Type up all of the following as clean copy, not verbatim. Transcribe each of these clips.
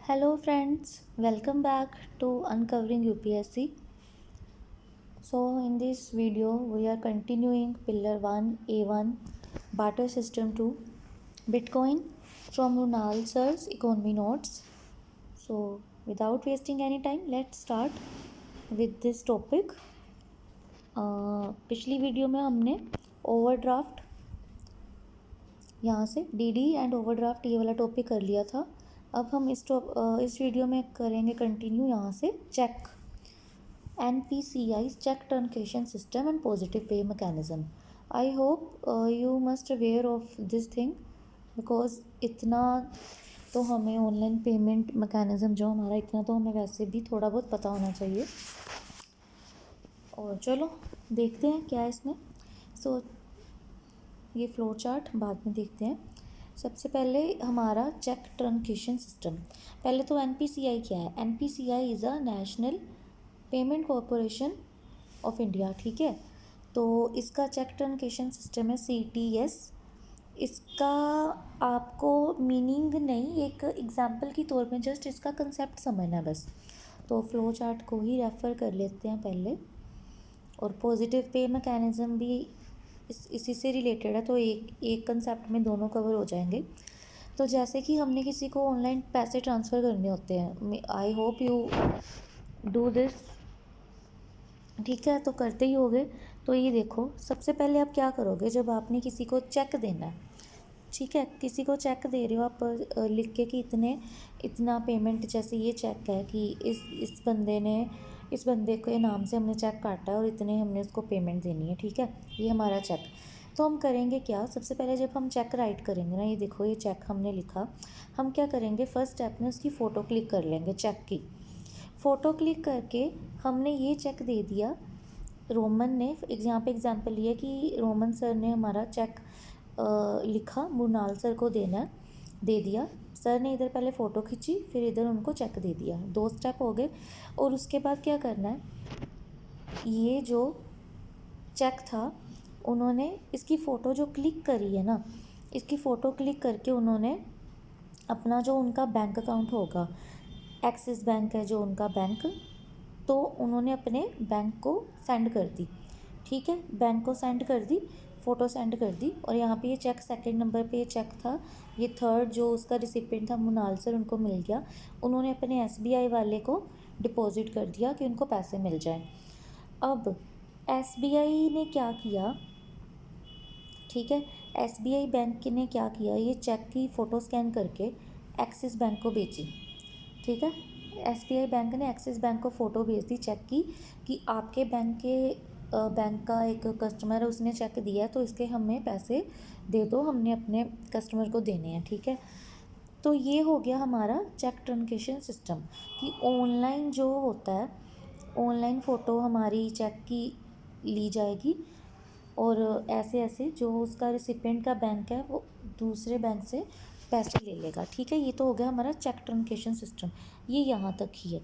Hello friends, welcome back to Uncovering UPSC. So in this video we are continuing Pillar 1 A1 Barter System 2 Bitcoin from Runal Sir's Economy Notes. So without wasting any time let's start with this topic. पिछली video में हमने overdraft यहाँ से DD and overdraft ये वाला topic कर लिया था। अब हम इस वीडियो में करेंगे कंटिन्यू यहाँ से check NPCI's check truncation system and positive pay mechanism. I hope you must aware of this thing because इतना तो हमें ऑनलाइन पेमेंट मैकेनिज़्म जो हमारा इतना तो हमें वैसे भी थोड़ा बहुत पता होना चाहिए। और चलो देखते हैं क्या है इसमें। ये फ्लो चार्ट बाद में देखते हैं। सबसे पहले हमारा चेक ट्रंकेशन सिस्टम। पहले तो NPCI क्या है? NPCI is a national payment corporation of India, ठीक है। तो इसका चेक ट्रंकेशन सिस्टम है CTS। इसका आपको मीनिंग नहीं, एक एग्जांपल की तौर पे जस्ट इसका कंसेप्ट समझना है बस। तो फ्लो चार्ट को ही रेफ़र कर लेते हैं पहले। और पॉजिटिव पे मैकेनिज़्म भी इसी से रिलेटेड है, तो एक कंसेप्ट में दोनों कवर हो जाएंगे। तो जैसे कि हमने किसी को ऑनलाइन पैसे ट्रांसफ़र करने होते हैं, आई होप यू डू दिस, ठीक है। तो करते ही होगे। तो ये देखो, सबसे पहले आप क्या करोगे जब आपने किसी को चेक देना है, ठीक है। किसी को चेक दे रहे हो आप लिख के कि इतना पेमेंट, जैसे ये चेक है कि इस बंदे के नाम से हमने चेक काटा है और इतने हमने उसको पेमेंट देनी है, ठीक है। ये हमारा चेक। तो हम करेंगे क्या, सबसे पहले जब हम चेक राइट करेंगे ना, ये देखो ये चेक हमने लिखा, हम क्या करेंगे फर्स्ट स्टेप में उसकी फ़ोटो क्लिक कर लेंगे। चेक की फ़ोटो क्लिक करके हमने ये चेक दे दिया रोमन ने, यहाँ पे एग्जांपल ये कि रोमन सर ने हमारा चेक लिखा, मृणाल सर को देना है, दे दिया। सर ने इधर पहले फ़ोटो खींची, फिर इधर उनको चेक दे दिया। 2 स्टेप हो गए। और उसके बाद क्या करना है, ये जो चेक था उन्होंने इसकी फ़ोटो जो क्लिक करी है ना, इसकी फ़ोटो क्लिक करके उन्होंने अपना जो उनका बैंक अकाउंट होगा, एक्सिस बैंक है जो उनका बैंक, तो उन्होंने अपने बैंक को सेंड कर दी, ठीक है। बैंक को सेंड कर दी, फ़ोटो सेंड कर दी। और यहाँ पे ये चेक सेकंड नंबर पे ये चेक था, ये थर्ड जो उसका रिसिपेंट था मृणाल सर, उनको मिल गया। उन्होंने अपने SBI वाले को डिपॉजिट कर दिया कि उनको पैसे मिल जाएं। अब SBI ने क्या किया, ठीक है, SBI बैंक ने क्या किया, ये चेक की फ़ोटो स्कैन करके एक्सिस बैंक को भेजी, ठीक है। SBI बैंक ने एक्सिस बैंक को फ़ोटो भेज दी चेक की कि आपके बैंक का एक कस्टमर है, उसने चेक दिया है, तो इसके हमें पैसे दे दो, हमने अपने कस्टमर को देने हैं, ठीक है। तो ये हो गया हमारा चेक ट्रंकेशन सिस्टम कि ऑनलाइन जो होता है, ऑनलाइन फ़ोटो हमारी चेक की ली जाएगी और ऐसे जो उसका रिसिपेंट का बैंक है वो दूसरे बैंक से पैसे ले लेगा, ठीक है। ये तो हो गया हमारा चेक ट्रंकेशन सिस्टम। ये यहाँ तक ही है।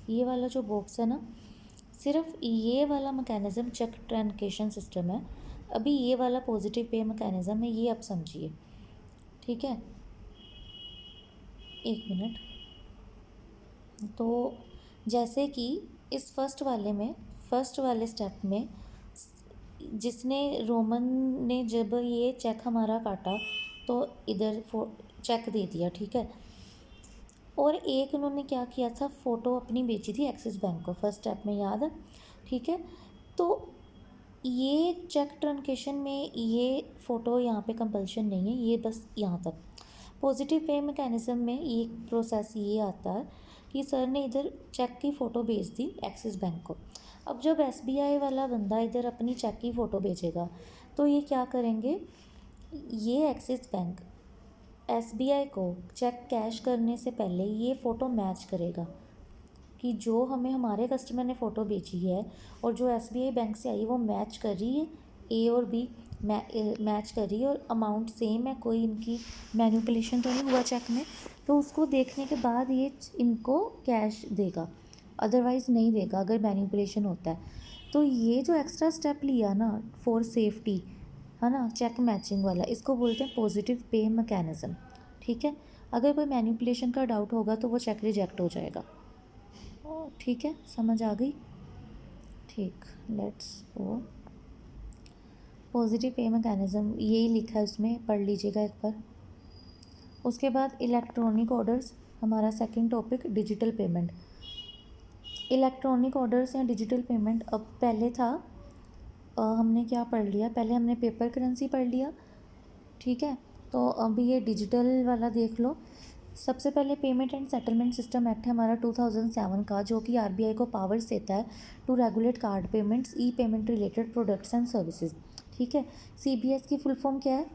ये वाला जो बॉक्स है ना, सिर्फ ये वाला मैकेनिज़्म चेक ट्रंकेशन सिस्टम है। अभी ये वाला पॉजिटिव पे मैकेनिज़्म है, ये आप समझिए, ठीक है। एक मिनट। तो जैसे कि इस फर्स्ट वाले स्टेप में जिसने रोमन ने जब ये चेक हमारा काटा तो इधर चेक दे दिया, ठीक है। और एक उन्होंने क्या किया था, फ़ोटो अपनी बेची थी एक्सिस बैंक को, फर्स्ट स्टेप में, याद है, ठीक है। तो ये चेक ट्रंकेशन में ये फ़ोटो यहाँ पे कंपल्शन नहीं है, ये बस यहाँ तक। पॉजिटिव पे मैकेनिज़्म में ये प्रोसेस ये आता है कि सर ने इधर चेक की फ़ोटो भेज दी एक्सिस बैंक को। अब जब SBI वाला बंदा इधर अपनी चेक की फ़ोटो भेजेगा तो ये क्या करेंगे, ये एक्सिस बैंक SBI को चेक कैश करने से पहले ये फ़ोटो मैच करेगा कि जो हमें हमारे कस्टमर ने फ़ोटो भेजी है और जो SBI बैंक से आई वो मैच कर रही है, A और B मैच कर रही है और अमाउंट सेम है, कोई इनकी मैनिपुलेशन तो नहीं हुआ चेक में। तो उसको देखने के बाद ये इनको कैश देगा, अदरवाइज़ नहीं देगा अगर मैनिपुलेशन होता है। तो ये जो एक्स्ट्रा स्टेप लिया ना फॉर सेफ्टी, है ना, चेक मैचिंग वाला, इसको बोलते हैं पॉजिटिव पे मैकेनिज़्म, ठीक है। अगर कोई मैनिपुलेशन का डाउट होगा तो वो चेक रिजेक्ट हो जाएगा। ठीक है, समझ आ गई? ठीक, let's go. Positive pay mechanism यही लिखा है उसमें, पढ़ लीजिएगा एक बार। उसके बाद इलेक्ट्रॉनिक ऑर्डर्स, हमारा second topic digital payment. Electronic orders या डिजिटल पेमेंट, अब पहले था हमने क्या पढ़ लिया, पहले हमने पेपर करेंसी पढ़ लिया, ठीक है। तो अभी ये डिजिटल वाला देख लो। सबसे पहले payment and settlement system act है हमारा 2007 का, जो कि आरबीआई को पावर्स देता है to regulate card payments, e payment related products and services, ठीक है। सीबीएस की फुल फॉर्म क्या है?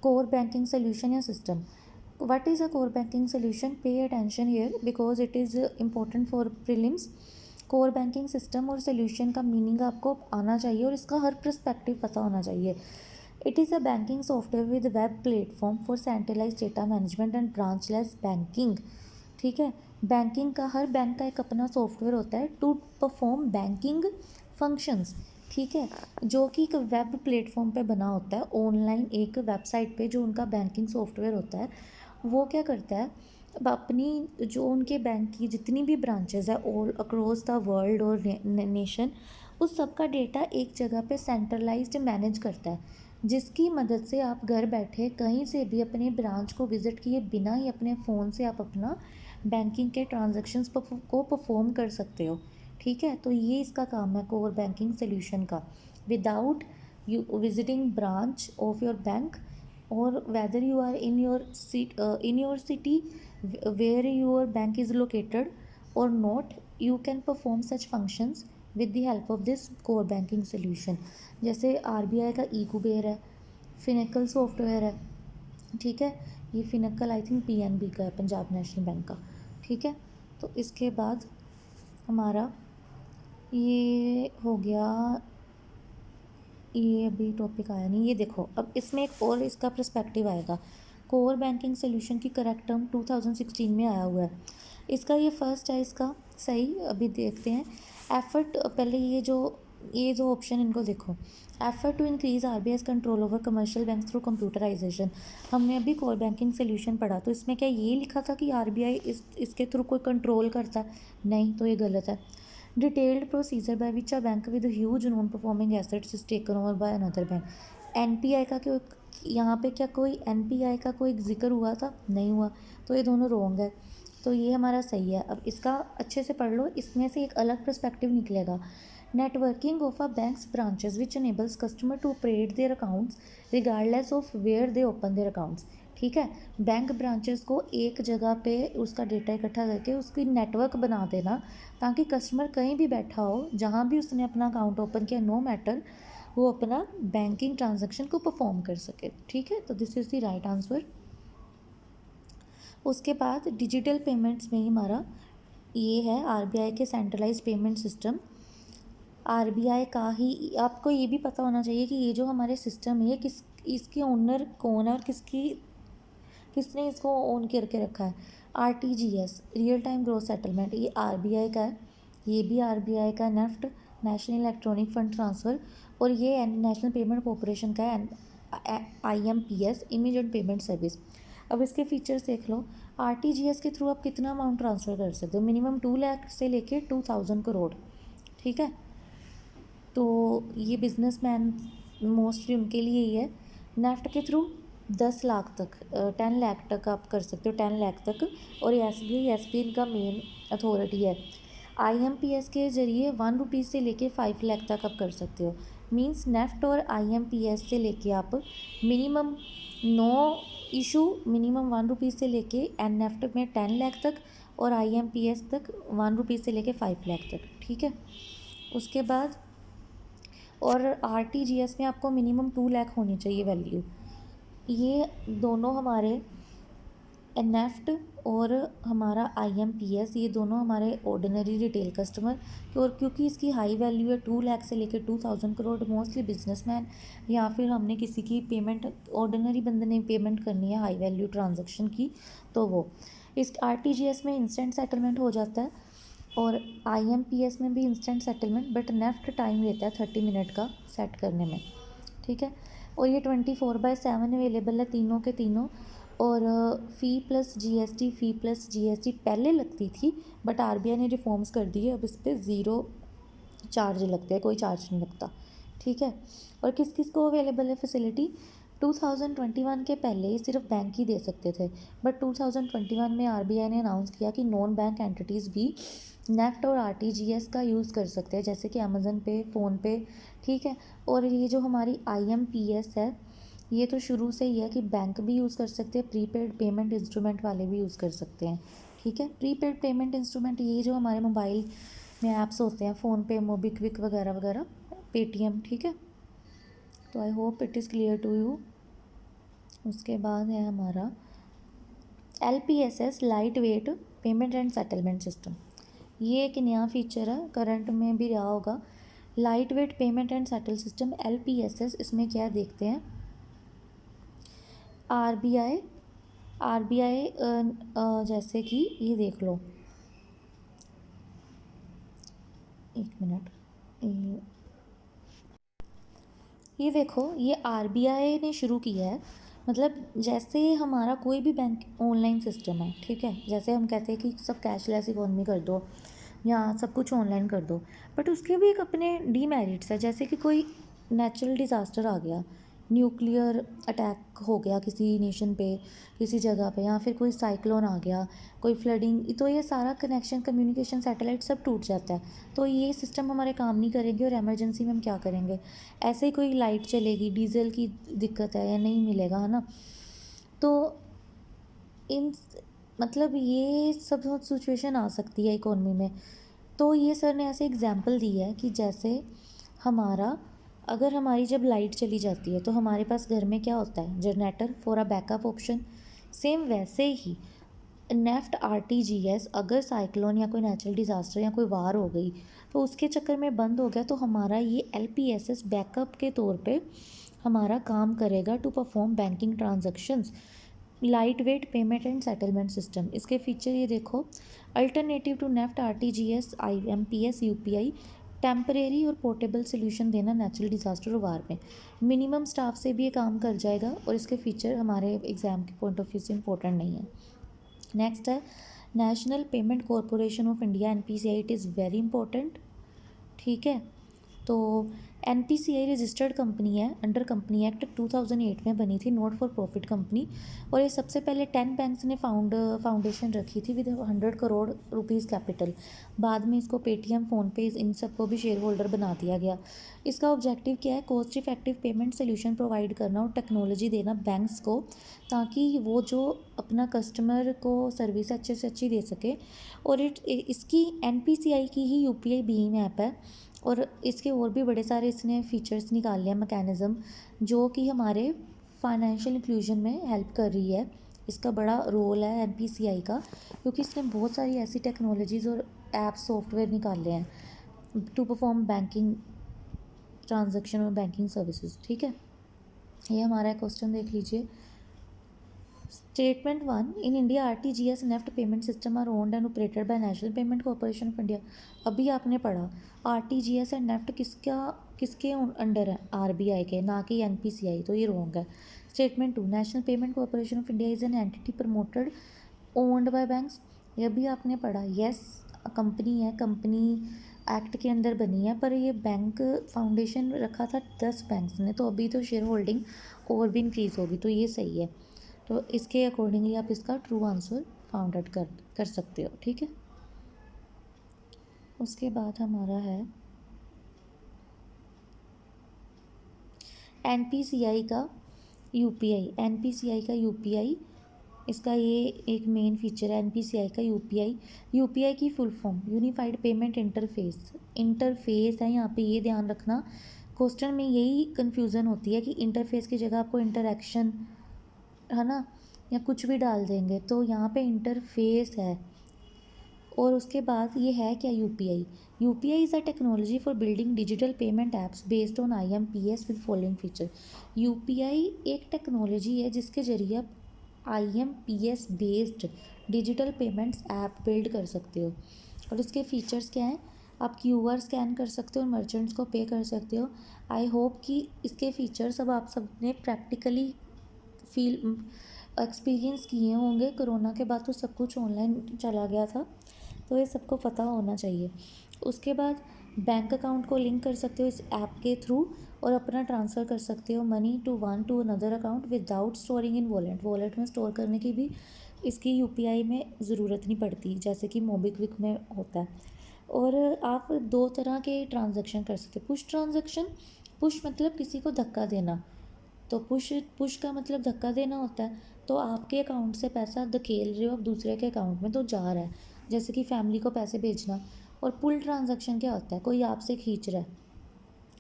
कोर बैंकिंग सोल्यूशन या system. What is a core banking solution? Pay attention here because it is important for prelims. Core banking system और solution का meaning आपको आना चाहिए और इसका हर पर्सपेक्टिव पता होना चाहिए। It is a banking software with web platform for centralize data management and branchless banking, ठीक है। बैंकिंग का, हर बैंक का एक अपना सॉफ्टवेयर होता है टू परफॉर्म बैंकिंग फंक्शंस, ठीक है, जो कि एक वेब प्लेटफॉर्म पे बना होता है, ऑनलाइन एक वेबसाइट पे जो उनका बैंकिंग सॉफ्टवेयर होता है। वो क्या करता है, अब अपनी जो उनके बैंक की जितनी भी ब्रांचेस है ऑल अक्रॉस द वर्ल्ड और नेशन, उस सब का डेटा एक जगह पे सेंट्रलाइज्ड मैनेज करता है, जिसकी मदद से आप घर बैठे कहीं से भी अपने ब्रांच को विज़िट किए बिना ही अपने फ़ोन से आप अपना बैंकिंग के ट्रांजैक्शंस को परफॉर्म कर सकते हो, ठीक है। तो ये इसका काम है कोर बैंकिंग सोल्यूशन का। Without you visiting branch of your bank, or whether you are in your city where your bank is located or not, you can perform such functions with the help of this core banking solution। जैसे RBI का ई कुबेर है, फिनिकल software है, ठीक है। ये फिनिकल I think PNB का है, Punjab national bank का, ठीक है। तो इसके बाद हमारा ये हो गया, ये अभी टॉपिक आया नहीं। ये देखो, अब इसमें एक और इसका पर्सपेक्टिव आएगा। कोर बैंकिंग सोल्यूशन की करेक्ट टर्म 2016 में आया हुआ है। इसका ये फर्स्ट है, इसका सही अभी देखते हैं। एफर्ट, पहले ये जो ऑप्शन इनको देखो, effort to increase RBI control over commercial bank through computerization. हमने अभी कोर बैंकिंग सोल्यूशन पढ़ा, तो इसमें क्या ये लिखा था कि आरबीआई इसके थ्रू कोई कंट्रोल करता है? नहीं, तो ये गलत है। Detailed procedure by which a bank with huge non performing assets is taken over by another bank. NPI का क्यों, यहाँ पे क्या कोई एनपीआई का कोई जिक्र हुआ था? नहीं हुआ, तो ये दोनों रॉन्ग है, तो ये हमारा सही है। अब इसका अच्छे से पढ़ लो, इसमें से एक अलग पर्सपेक्टिव निकलेगा। Networking of a banks branches which enables customer to operate their accounts regardless of where they open their accounts, ठीक है। बैंक ब्रांचेस को एक जगह पे उसका डेटा इकट्ठा करके उसकी नेटवर्क बना देना, ताकि कस्टमर कहीं भी बैठा हो, जहाँ भी उसने अपना अकाउंट ओपन किया, नो मैटर, वो अपना बैंकिंग ट्रांजैक्शन को परफॉर्म कर सके, ठीक है। तो this is the right answer. उसके बाद डिजिटल पेमेंट्स में ही हमारा ये है आरबीआई के सेंट्रलाइज्ड पेमेंट सिस्टम। आरबीआई का ही, आपको ये भी पता होना चाहिए कि ये जो हमारे सिस्टम है, इसके ओनर कौन है और किसने इसको ओन करके रखा है। RTGS, real time growth settlement, ये आरबीआई का है, ये भी आरबीआई का। NEFT, national electronic fund transfer, और ये नेशनल पेमेंट कॉरपोरेशन का है आईएमपीएस, इमीडिएट पेमेंट सर्विस। अब इसके फीचर्स देख लो। आरटीजीएस के थ्रू आप कितना अमाउंट ट्रांसफ़र कर सकते हो? मिनिमम 2 लाख से लेके 2000 करोड़, ठीक है। तो ये बिजनेसमैन मोस्टली उनके लिए ही है। नेफ्ट के थ्रू 10 लाख तक, 10 लाख तक आप कर सकते हो, 10 लाख तक। और एसबीआई इनका मेन अथॉरिटी है। आईएमपीएस के ज़रिए 1 रुपीज़ से लेके 5 लाख तक आप कर सकते हो। मींस नेफ्ट और आईएमपीएस से लेके आप मिनिमम मिनिमम 1 रुपीज़ से लेके, एंड नेफ्ट में 10 लाख तक और आईएमपीएस तक 1 रुपीज़ से लेके 5 लाख तक, ठीक है। उसके बाद और आरटीजीएस में आपको मिनिमम 2 लाख होनी चाहिए वैल्यू। ये दोनों हमारे नेफ्ट और हमारा आईएमपीएस, ये दोनों हमारे ऑर्डिनरी रिटेल कस्टमर, और क्योंकि इसकी हाई वैल्यू है 2 लाख से लेकर 2000 करोड़, मोस्टली बिजनेसमैन या फिर हमने किसी की पेमेंट, ऑर्डिनरी बंदे ने पेमेंट करनी है हाई वैल्यू ट्रांजैक्शन की, तो वो इस आरटीजीएस में इंस्टेंट सेटलमेंट हो जाता है और आईएमपीएस में भी instant settlement, but NEFT time लेता है 30 मिनट का सेट करने में, ठीक है। और ये 24/7 अवेलेबल है तीनों के तीनों। और फ़ी प्लस जीएसटी पहले लगती थी, बट आरबीआई ने रिफॉर्म्स कर दिए, अब इस पर ज़ीरो चार्ज लगते हैं, कोई चार्ज नहीं लगता, ठीक है। और किस किस को अवेलेबल है फैसिलिटी? 2021 के पहले सिर्फ बैंक ही दे सकते थे, बट 2021 में आरबीआई ने अनाउंस किया कि नॉन बैंक एंटिटीज़ भी नेफ्ट और आरटीजीएस का यूज़ कर सकते हैं, जैसे कि अमेज़न पे, फ़ोनपे, ठीक है। और ये जो हमारी आईएमपीएस है, ये तो शुरू से ही है कि बैंक भी यूज़ कर सकते हैं, प्रीपेड पेमेंट इंस्ट्रूमेंट वाले भी यूज़ कर सकते हैं, ठीक है। प्रीपेड पेमेंट इंस्ट्रूमेंट ये जो हमारे मोबाइल में ऐप्स होते हैं, फ़ोनपे, मोबीक्विक वगैरह वगैरह, पेटीएम, ठीक है। तो I hope it is clear to you. उसके बाद है हमारा LPSS, light weight payment and settlement system. ये एक नया फीचर है, करंट में भी रहा होगा। Light weight payment and settle system LPSS, इसमें क्या है देखते हैं। आरबीआई जैसे कि ये देख लो, एक मिनट, ये देखो, ये आरबीआई ने शुरू किया है। मतलब जैसे हमारा कोई भी बैंक ऑनलाइन सिस्टम है, ठीक है, जैसे हम कहते हैं कि सब कैशलेस इकोनॉमी कर दो या सब कुछ ऑनलाइन कर दो, बट उसके भी एक अपने डीमेरिट्स है। जैसे कि कोई नेचुरल डिज़ास्टर आ गया, न्यूक्लियर अटैक हो गया किसी नेशन पे, किसी जगह पे, या फिर कोई साइक्लोन आ गया, कोई फ्लडिंग, तो ये सारा कनेक्शन, कम्युनिकेशन, सैटेलाइट सब टूट जाता है। तो ये सिस्टम हमारे काम नहीं करेंगे, और इमरजेंसी में हम क्या करेंगे? ऐसे ही कोई लाइट चलेगी, डीजल की दिक्कत है या नहीं मिलेगा, है ना। तो इन मतलब ये सब सिचुएशन आ सकती है इकोनॉमी में। तो ये सर ने ऐसे एग्जांपल दी है कि जैसे हमारा, अगर हमारी जब लाइट चली जाती है तो हमारे पास घर में क्या होता है? Generator for a backup option. Same वैसे ही नेफ्ट आरटीजीएस, अगर साइक्लोन या कोई नेचुरल डिज़ास्टर या कोई वार हो गई तो उसके चक्कर में बंद हो गया, तो हमारा ये LPSS बैकअप के तौर पे हमारा काम करेगा to perform banking transactions. Light weight payment and settlement system, इसके फीचर ये देखो। Alternative to NEFT RTGS, IMPS, UPI, temporary और पोर्टेबल सोल्यूशन देना नेचुरल डिज़ास्टर और वार में। मिनिमम स्टाफ से भी ये काम कर जाएगा, और इसके फीचर हमारे एग्ज़ाम के पॉइंट ऑफ व्यू से इंपॉर्टेंट नहीं है। नेक्स्ट है national payment corporation of India, NPCI, it is very important, ठीक है। तो NPCI रजिस्टर्ड कंपनी है, अंडर कंपनी एक्ट 2008 में बनी थी, नॉट फॉर प्रॉफिट कंपनी। और ये सबसे पहले 10 बैंक्स ने फाउंडेशन रखी थी विद 100 करोड़ रुपीज़ कैपिटल। बाद में इसको पेटीएम, फ़ोनपे, इन सबको भी शेयर होल्डर बना दिया गया। इसका ऑब्जेक्टिव क्या है? Cost effective payment solution provide करना और टेक्नोलॉजी देना बैंक्स को, ताकि वो जो अपना कस्टमर को सर्विस अच्छे से अच्छी दे सके। और इसकी NPCI की ही UPI भीम ऐप है, और इसके और भी बड़े सारे इसने फीचर्स निकाले हैं, मैकेनिज़्म, जो कि हमारे फाइनेंशियल इंक्लूजन में हेल्प कर रही है। इसका बड़ा रोल है NPCI का, क्योंकि इसने बहुत सारी ऐसी टेक्नोलॉजीज़ और ऐप्स, सॉफ्टवेयर निकाले हैं टू परफॉर्म बैंकिंग ट्रांजैक्शन और बैंकिंग सर्विसेज, ठीक है। ये हमारा क्वेश्चन देख लीजिए। Statement 1, in India RTGS NEFT payment system are owned and operated by National Payment Corporation of India. अभी आपने पढ़ा RTGS एंड नेफ्ट किसके अंडर है? RBI के, ना कि NPCI, तो ये रॉन्ग है। Statement 2, national Payment Corporation of India is an entity promoted owned by banks. ये भी आपने पढ़ा, यस, कंपनी है, कंपनी एक्ट के अंदर बनी है, पर ये बैंक फाउंडेशन रखा था 10 बैंक्स ने, तो अभी तो शेयर होल्डिंग और भी इंक्रीज़ होगी, तो ये सही है। तो इसके अकॉर्डिंगली आप इसका ट्रू आंसर फाउंड आउट कर सकते हो, ठीक है। उसके बाद हमारा है NPCI का UPI। NPCI का UPI, इसका ये एक मेन फीचर है NPCI का UPI। UPI की full form unified payment interface है, यहाँ पे ये ध्यान रखना, क्वेश्चन में यही कन्फ्यूज़न होती है कि इंटरफेस की जगह आपको इंटरैक्शन, है ना, या कुछ भी डाल देंगे, तो यहाँ पे इंटरफेस है। और उसके बाद ये है क्या? UPI is a technology for building digital payment apps based on IMPS with following feature. UPI एक टेक्नोलॉजी है जिसके जरिए आप IMPS based digital payments app build कर सकते हो। और इसके फीचर्स क्या हैं? आप QR स्कैन कर सकते हो और मर्चेंट्स को पे कर सकते हो। आई होप कि इसके फीचर्स अब आप सब ने प्रैक्टिकली फील एक्सपीरियंस किए होंगे। कोरोना के बाद तो सब कुछ ऑनलाइन चला गया था, तो ये सबको पता होना चाहिए। उसके बाद बैंक अकाउंट को लिंक कर सकते हो इस ऐप के थ्रू और अपना ट्रांसफ़र कर सकते हो money to another account without storing in wallet. Wallet में स्टोर करने की भी इसकी यूपीआई में ज़रूरत नहीं पड़ती, जैसे कि मोबीक्विक में होता है। और आप दो तरह के ट्रांजैक्शन कर सकते हो। पुश ट्रांजैक्शन, पुश मतलब किसी को धक्का देना, तो पुश पुश का मतलब धक्का देना होता है। तो आपके अकाउंट से पैसा धकेल रहे हो आप दूसरे के अकाउंट में, तो जा रहा है, जैसे कि फैमिली को पैसे भेजना। और पुल ट्रांजैक्शन क्या होता है, कोई आपसे खींच रहा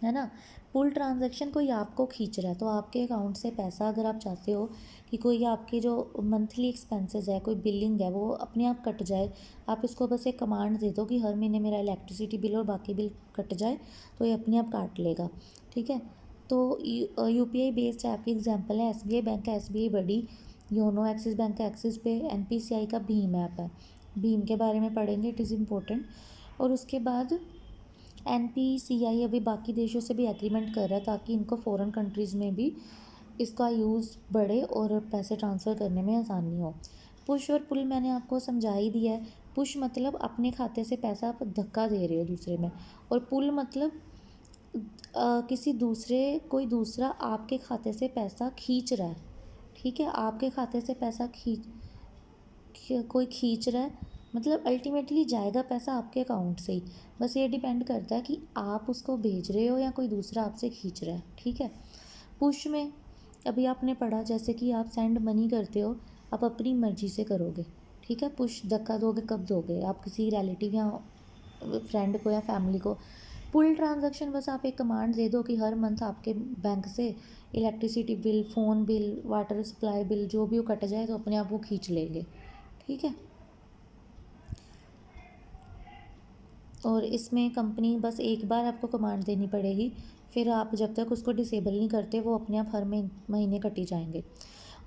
है ना। पुल ट्रांजैक्शन कोई आपको खींच रहा है, तो आपके अकाउंट से पैसा, अगर आप चाहते हो कि कोई आपके जो मंथली एक्सपेंसेस है, कोई बिलिंग है, वो अपने आप कट जाए, आप इसको बस एक कमांड दे दो कि हर महीने मेरा इलेक्ट्रिसिटी बिल और बाकी बिल कट जाए, तो ये अपने आप काट लेगा। ठीक है। तो यूपीआई बेस्ड ऐप की एग्जांपल है एसबीआई बैंक का एसबीआई बड़ी, योनो एक्सिस बैंक का एक्सिस पे, एनपीसीआई का भीम ऐप है। भीम के बारे में पढ़ेंगे, इट इज़ इम्पोर्टेंट। और उसके बाद एनपीसीआई अभी बाकी देशों से भी एग्रीमेंट कर रहा है ताकि इनको फ़ॉरेन कंट्रीज़ में भी इसका यूज़ बढ़े और पैसे ट्रांसफ़र करने में आसानी हो। पुश और पुल मैंने आपको समझा ही दिया है। पुश मतलब अपने खाते से पैसा आप धक्का दे रहे हो दूसरे में, और पुल मतलब किसी दूसरे, कोई दूसरा आपके खाते से पैसा खींच रहा है। ठीक है, आपके खाते से पैसा कोई खींच रहा है, मतलब अल्टीमेटली जाएगा पैसा आपके अकाउंट से ही। बस ये डिपेंड करता है कि आप उसको भेज रहे हो या कोई दूसरा आपसे खींच रहा है। ठीक है। पुश में अभी आपने पढ़ा, जैसे कि आप सेंड मनी करते हो, आप अपनी मर्जी से करोगे। ठीक है। पुश धक्का दोगे कब दोगे, आप किसी रिलेटिव या फ्रेंड को या फैमिली को। पुल ट्रांजैक्शन बस आप एक कमांड दे दो कि हर मंथ आपके बैंक से electricity bill, phone bill, water supply bill जो भी वो कट जाए, तो अपने आप वो खींच लेंगे। ठीक है। और इसमें कंपनी बस एक बार आपको कमांड देनी पड़ेगी, फिर आप जब तक उसको डिसेबल नहीं करते वो अपने आप हर महीने कटी जाएंगे।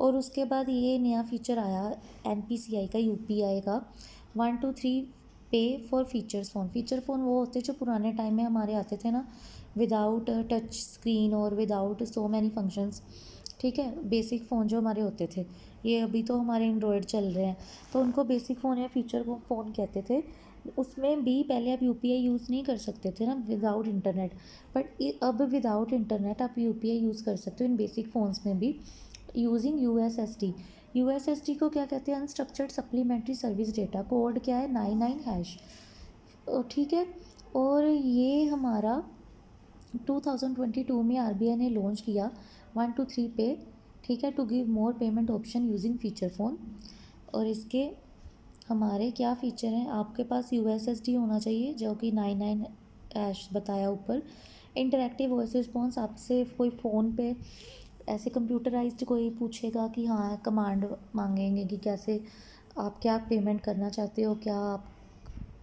और उसके बाद ये नया फीचर आया एनपीसीआई का, यूपीआई का 123 पे for features phone. Feature phone वो होते जो पुराने टाइम में हमारे आते थे ना, विदाउट टच स्क्रीन और विदाउट सो मैनी फंक्शंस। ठीक है, बेसिक फ़ोन जो हमारे होते थे, ये अभी तो हमारे एंड्रॉयड चल रहे हैं, तो उनको बेसिक फ़ोन या फीचर फ़ोन कहते थे। उसमें भी पहले आप यूपीआई यूज़ नहीं कर सकते थे ना विदाउट इंटरनेट, बट अब विदाउट इंटरनेट आप यूपीआई यूज़ कर सकते हो इन बेसिक फ़ोन्स में भी, यूजिंग यूएसएसडी। यूएसएसडी को क्या कहते हैं, unstructured supplementary service data, code क्या है 99#। ठीक है। और ये हमारा 2022 में आरबीआई ने लॉन्च किया 123 पे। ठीक है, to give more payment option using feature phone. और इसके हमारे क्या फ़ीचर हैं, आपके पास यूएसएसडी होना चाहिए जो कि 99# बताया ऊपर। इंटरेक्टिव वॉइस रिस्पॉन्स, आपसे कोई फ़ोन पे ऐसे कंप्यूटराइज्ड कोई पूछेगा कि हाँ, कमांड मांगेंगे कि कैसे आप क्या पेमेंट करना चाहते हो, क्या आप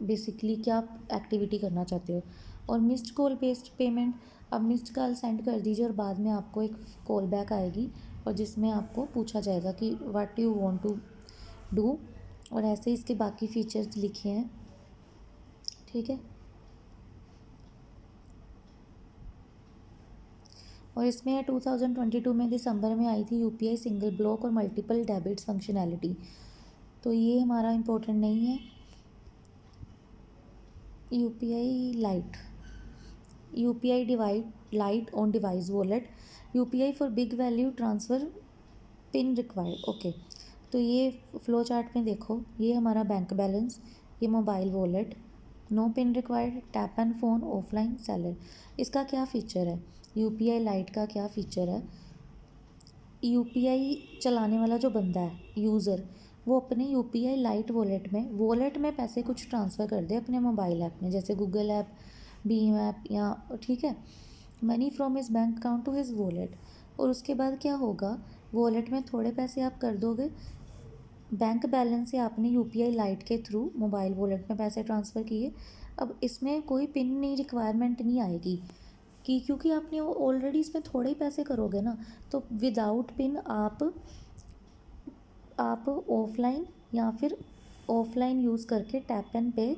बेसिकली क्या एक्टिविटी करना चाहते हो। और मिस्ड कॉल बेस्ड पेमेंट, आप मिस्ड कॉल सेंड कर दीजिए और बाद में आपको एक कॉल बैक आएगी और जिसमें आपको पूछा जाएगा कि what you want to do. और ऐसे इसके बाकी फीचर्स लिखे हैं। ठीक है। और इसमें 2022 में दिसंबर में आई थी यूपीआई सिंगल ब्लॉक और मल्टीपल डेबिट्स फंक्शनैलिटी, तो ये हमारा इम्पोर्टेंट नहीं है। UPI lite, UPI divide lite on device wallet, UPI for big value transfer, pin required. Okay, तो ये फ्लो चार्ट में देखो, ये हमारा बैंक बैलेंस, ये mobile wallet, no pin required, tap and phone, offline seller. इसका क्या फ़ीचर है, यूपीआई लाइट का क्या फ़ीचर है, यूपीआई चलाने वाला जो बंदा है यूज़र, वो अपने यूपीआई लाइट वॉलेट में पैसे कुछ ट्रांसफ़र कर दे अपने मोबाइल ऐप में, जैसे गूगल ऐप, भीम ऐप या, ठीक है, money from his bank account to his wallet. और उसके बाद क्या होगा, वॉलेट में थोड़े पैसे आप कर दोगे, बैंक बैलेंस से आपने यूपीआई लाइट के थ्रू मोबाइल वॉलेट में पैसे ट्रांसफ़र किए। अब इसमें कोई पिन नहीं रिक्वायरमेंट नहीं आएगी कि, क्योंकि आपने ऑलरेडी इसमें थोड़े ही पैसे करोगे ना, तो विदाउट पिन आप ऑफलाइन या फिर ऑफलाइन यूज़ करके टैप एंड पे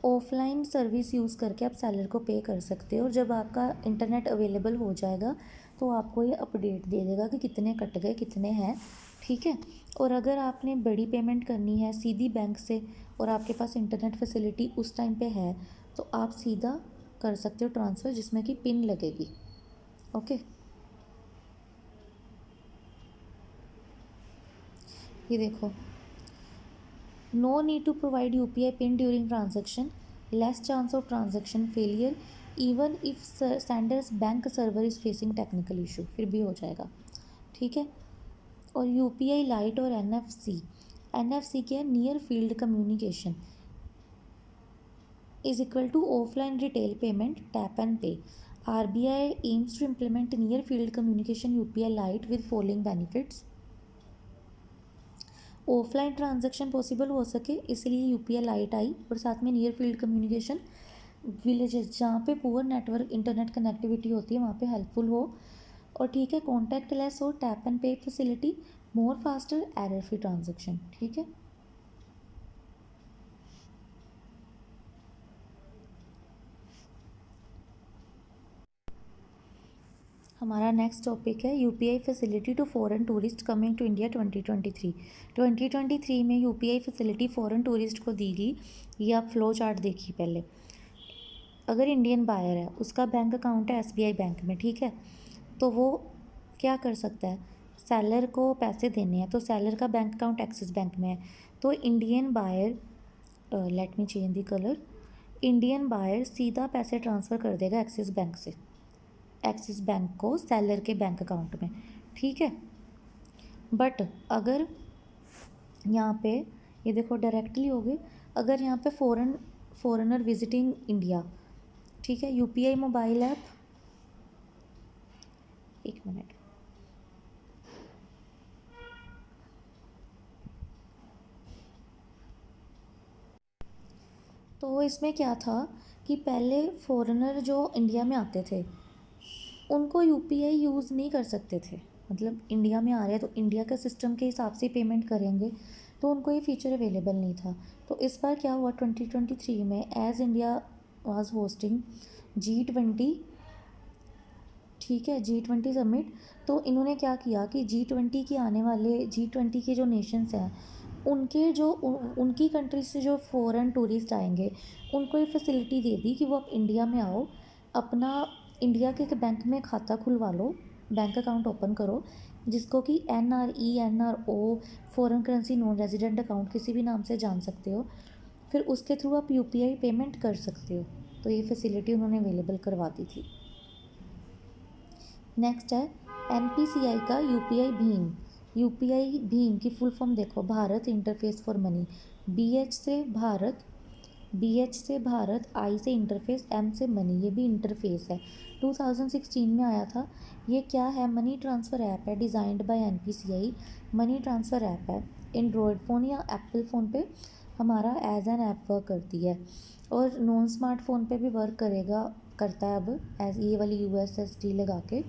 ऑफलाइन सर्विस यूज़ करके आप सेलर को पे कर सकते हो और जब आपका इंटरनेट अवेलेबल हो जाएगा तो आपको ये अपडेट दे देगा कि कितने कट गए कितने हैं, ठीक है। और अगर आपने बड़ी पेमेंट करनी है सीधी बैंक से और आपके पास इंटरनेट फैसिलिटी उस टाइम पे है तो आप सीधा कर सकते हो ट्रांसफ़र जिसमें कि पिन लगेगी। ओके, ये देखो, no need to provide UPI pin during transaction, less chance of transaction failure even if senders bank server is facing technical issue, फिर भी हो जाएगा, ठीक है। और UPI लाइट और NFC क्या है, near field communication is equal to offline retail payment tap and pay. RBI aims to implement near field communication UPI Lite with following benefits. Offline transaction possible हो सके इसलिए UPI लाइट आई और साथ में near field communication villages जहाँ पे poor network internet connectivity होती है वहाँ पे हेल्पफुल हो। और ठीक है, कॉन्टैक्ट लेस हो, tap and pay facility, more faster, error free transaction, ठीक है। हमारा नेक्स्ट टॉपिक है UPI facility to foreign tourist coming to India 2023 में UPI फैसिलिटी फॉरेन टूरिस्ट को दी गई। ये आप फ्लो चार्ट देखिए पहले। अगर इंडियन बायर है उसका बैंक अकाउंट है SBI बैंक में, ठीक है, तो वो क्या कर सकता है, सेलर को पैसे देने हैं तो सेलर का बैंक अकाउंट एक्सिस बैंक में है तो Indian buyer, let me change the colour, Indian buyer सीधा पैसे ट्रांसफ़र कर देगा एक्सिस बैंक से एक्सिस बैंक को सेलर के बैंक अकाउंट में, ठीक है। बट अगर यहाँ पे ये देखो डायरेक्टली हो गए, अगर यहाँ पे फॉरेनर विजिटिंग इंडिया, ठीक है, UPI मोबाइल ऐप, एक मिनट, तो इसमें क्या था कि पहले फॉरेनर जो इंडिया में आते थे उनको UPI यूज़ नहीं कर सकते थे, मतलब इंडिया में आ रहे हैं तो इंडिया का सिस्टम के हिसाब से पेमेंट करेंगे तो उनको ये फीचर अवेलेबल नहीं था। तो इस बार क्या हुआ 2023 में as India was hosting G20, ठीक है, G20 समिट, तो इन्होंने क्या किया कि G20 के आने वाले G20 के जो नेशंस हैं उनके जो उनकी कंट्री से जो फॉरेन टूरिस्ट आएंगे उनको ये फैसिलिटी दे दी कि वो आप इंडिया में आओ, अपना इंडिया के बैंक में खाता खुलवा लो, बैंक अकाउंट ओपन करो जिसको कि NRE NRO foreign currency non resident account किसी भी नाम से जान सकते हो, फिर उसके थ्रू आप UPI पेमेंट कर सकते हो। तो ये फैसिलिटी उन्होंने अवेलेबल करवा दी थी। नेक्स्ट है NPCI का UPI भीम। UPI भीम की फुल फॉर्म देखो, Bharat interface for money, BH से भारत, I से इंटरफेस, M से मनी, ये भी इंटरफेस है, 2016 में आया था। ये क्या है, मनी ट्रांसफ़र ऐप है designed by NPCI, money transfer app है, एंड्रॉयड फ़ोन या एप्पल फ़ोन पे हमारा एज एन ऐप वर्क करती है और नॉन स्मार्टफोन पे भी वर्क करता है अब एज ये वाली USSD लगा के,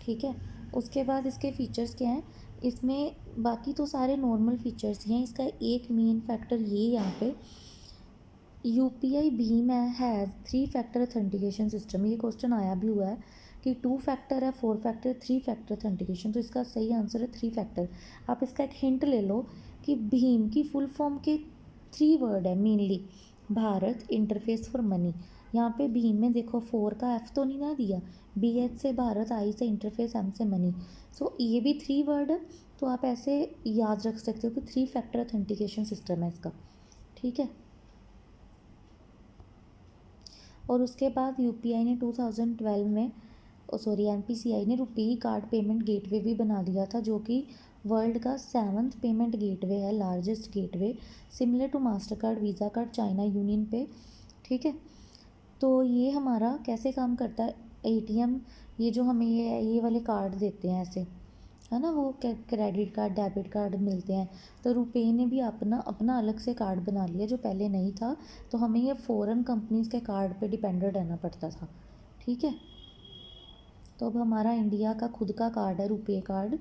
ठीक है। उसके बाद इसके फीचर्स क्या हैं, इसमें बाकी तो सारे नॉर्मल फीचर्स ही हैं, इसका एक मेन फैक्टर ये यहाँ पे UPI Bhim has 3 factor authentication system. ये क्वेश्चन आया भी हुआ है कि 2 फैक्टर है, 4 फैक्टर, 3 फैक्टर ऑथेंटिकेशन, तो इसका सही आंसर है 3 फैक्टर। आप इसका एक हिंट ले लो कि भीम की फुल फॉर्म के 3 वर्ड है mainly, Bharat interface for money, यहाँ पे भीम में देखो 4 का F तो नहीं ना दिया, BH से भारत, I से इंटरफेस, M से मनी, सो ये भी 3 वर्ड है, तो आप ऐसे याद रख सकते हो कि 3 फैक्टर ऑथेंटिकेशन सिस्टम है इसका, ठीक है। और उसके बाद UPI ने 2012 में NPCI ने रुपी कार्ड पेमेंट गेटवे भी बना दिया था जो कि वर्ल्ड का 7th पेमेंट गेटवे है, largest gateway, similar to Master card, Visa card, China Union Pay, ठीक है। तो ये हमारा कैसे काम करता है, ATM, ये जो हमें ये वाले कार्ड देते हैं ऐसे, है ना, वो क्रेडिट कार्ड डेबिट कार्ड मिलते हैं, तो रुपे ने भी अपना अलग से कार्ड बना लिया जो पहले नहीं था, तो हमें ये फ़ॉरेन कंपनीज़ के कार्ड पे डिपेंडेंट रहना पड़ता था, ठीक है। तो अब हमारा इंडिया का खुद का कार्ड है रुपे कार्ड,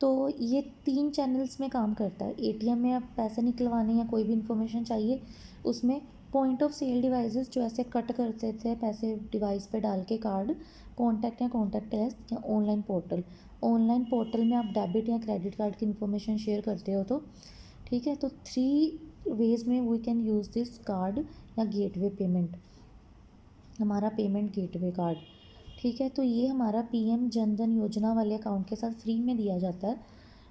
तो ये 3 चैनल्स में काम करता है। ATM में आप पैसे निकलवाने या कोई भी इन्फॉर्मेशन चाहिए उसमें पॉइंट ऑफ सेल डिवाइसेस जो ऐसे कट करते थे पैसे डिवाइस पे डाल के कार्ड, कॉन्टैक्ट या कॉन्टैक्टलेस या ऑनलाइन पोर्टल। ऑनलाइन पोर्टल में आप डेबिट या क्रेडिट कार्ड की इन्फॉर्मेशन शेयर करते हो तो ठीक है। तो 3 वेज में we can use this card या गेटवे पेमेंट, हमारा पेमेंट गेटवे कार्ड। ठीक है, तो ये हमारा पीएम जनधन योजना वाले अकाउंट के साथ फ्री में दिया जाता है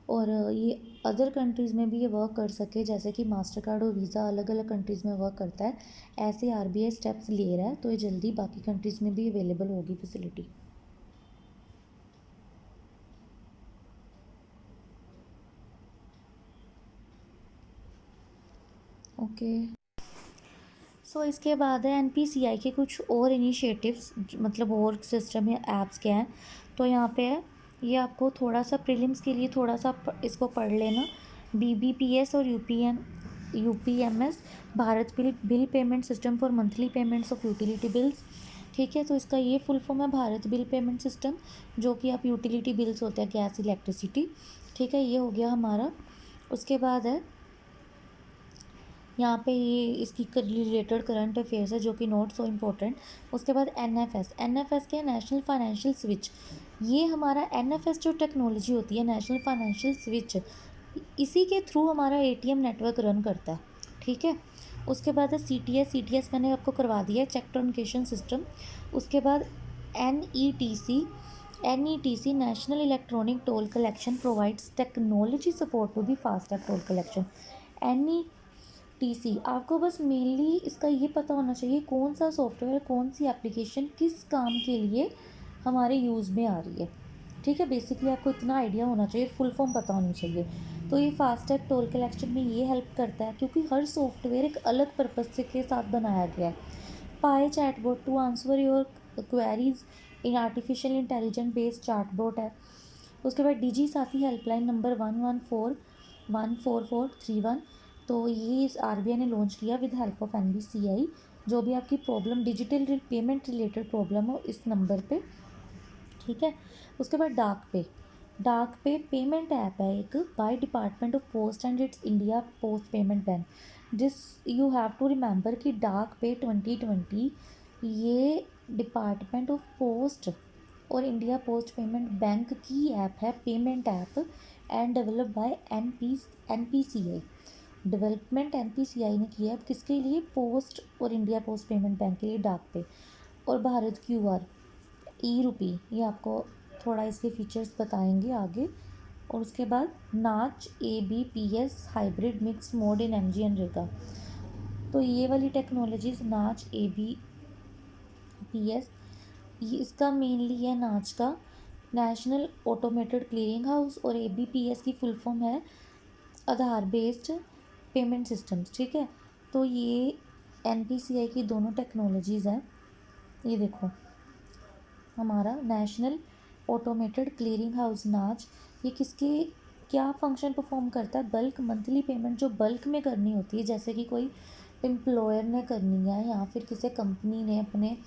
और ये अदर कंट्रीज़ में भी ये वर्क कर सके, जैसे कि मास्टर कार्ड और वीज़ा अलग अलग कंट्रीज़ में वर्क करता है, ऐसे आरबीआई स्टेप्स ले रहा है, तो ये जल्दी बाकी कंट्रीज़ में भी अवेलेबल होगी फैसिलिटी। ओके, सो इसके बाद है एनपीसीआई के कुछ और इनिशिएटिव्स, मतलब और सिस्टम या एप्स क्या हैं। तो यहाँ पे है, ये आपको थोड़ा सा प्रीलिम्स के लिए थोड़ा सा इसको पढ़ लेना। बीबीपीएस और UPMS, Bharat bill payment system for monthly payments of utility bills. ठीक है, तो इसका ये फुल फॉर्म है भारत बिल पेमेंट सिस्टम, जो कि आप यूटिलिटी बिल्स होते हैं गैस इलेक्ट्रिसिटी। ठीक है, ये हो गया हमारा। उसके बाद है यहाँ पे ये इसकी रिलेटेड करंट अफेयर्स है जो कि नॉट सो इम्पोर्टेंट। उसके बाद एनएफएस क्या है, नेशनल फाइनेंशियल स्विच। ये हमारा एनएफएस जो टेक्नोलॉजी होती है, नेशनल फाइनेंशियल स्विच, इसी के थ्रू हमारा एटीएम नेटवर्क रन करता है। ठीक है, उसके बाद है सीटीएस मैंने आपको करवा दिया है, चेक ट्रांकेशन सिस्टम। उसके बाद NETC national electronic toll collection provides technology support to the FASTag toll collection. NETC, आपको बस मेनली इसका ये पता होना चाहिए कौन सा सॉफ्टवेयर, कौन सी एप्लीकेशन किस काम के लिए हमारे यूज़ में आ रही है। ठीक है, बेसिकली आपको इतना आइडिया होना चाहिए, फुल फॉर्म पता होनी चाहिए। तो ये फास्टैग टोल कलेक्शन में ये हेल्प करता है, क्योंकि हर सॉफ्टवेयर एक अलग पर्पज़ से के साथ बनाया गया है। Pi chatbot to answer your queries in artificial intelligent based chatbot है। उसके बाद डिजी साथी हेल्पलाइन नंबर 114144431, तो ये आरबीआई ने लॉन्च किया विद हेल्प ऑफ एनबीसीआई। जो भी आपकी problem, digital payment related problem हो, इस नंबर पे। ठीक है, उसके बाद डाक पे पेमेंट ऐप है एक, by department of post and its India Post Payment Bank. This you have to remember कि डाक पे 2020 ये डिपार्टमेंट ऑफ पोस्ट और इंडिया पोस्ट पेमेंट बैंक की ऐप है, payment app, and develop by NPCI. Development NPCI ने किया है, किसके लिए, पोस्ट और इंडिया पोस्ट पेमेंट बैंक के लिए डाक पे। और भारत क्यूआर, ई रुपी, ये आपको थोड़ा इसके फीचर्स बताएंगे आगे। और उसके बाद NACH ABPS hybrid mix mode in MG NREGA. तो ये वाली टेक्नोलॉजीज नाच एबीपीएस, ये इसका मेनली है नाच का नेशनल ऑटोमेटेड क्लियरिंग हाउस, और एबीपीएस की फुल फॉर्म है आधार बेस्ड पेमेंट सिस्टम्स। ठीक है, तो ये एनपीसीआई की दोनों टेक्नोलॉजीज़ हैं। ये देखो, हमारा नेशनल ऑटोमेटेड क्लियरिंग हाउस नाच, ये किसके क्या फंक्शन परफॉर्म करता है, बल्क मंथली पेमेंट जो बल्क में करनी होती है, जैसे कि कोई एम्प्लॉयर ने करनी है या फिर किसी कंपनी ने अपने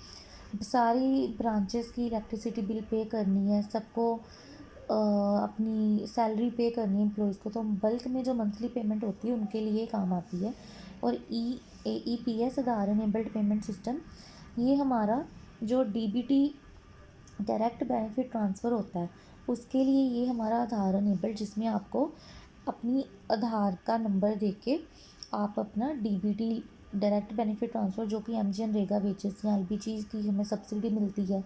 सारी ब्रांचेस की इलेक्ट्रिसिटी बिल पे करनी है, सबको अपनी सैलरी पे करनी है एम्प्लॉयज़ को, तो बल्क में जो मंथली पेमेंट होती है उनके लिए काम आती है। और एईपीएस आधार इनेबल्ड पेमेंट सिस्टम, ये हमारा जो डीबीटी डायरेक्ट बेनिफिट ट्रांसफ़र होता है उसके लिए ये हमारा आधार अनेबल्ड, जिसमें आपको अपनी आधार का नंबर दे के आप अपना डीबीटी डायरेक्ट बेनिफिट ट्रांसफ़र, जो कि एमजी नरेगा वेजेस या एलपीजी की हमें सब्सिडी मिलती है,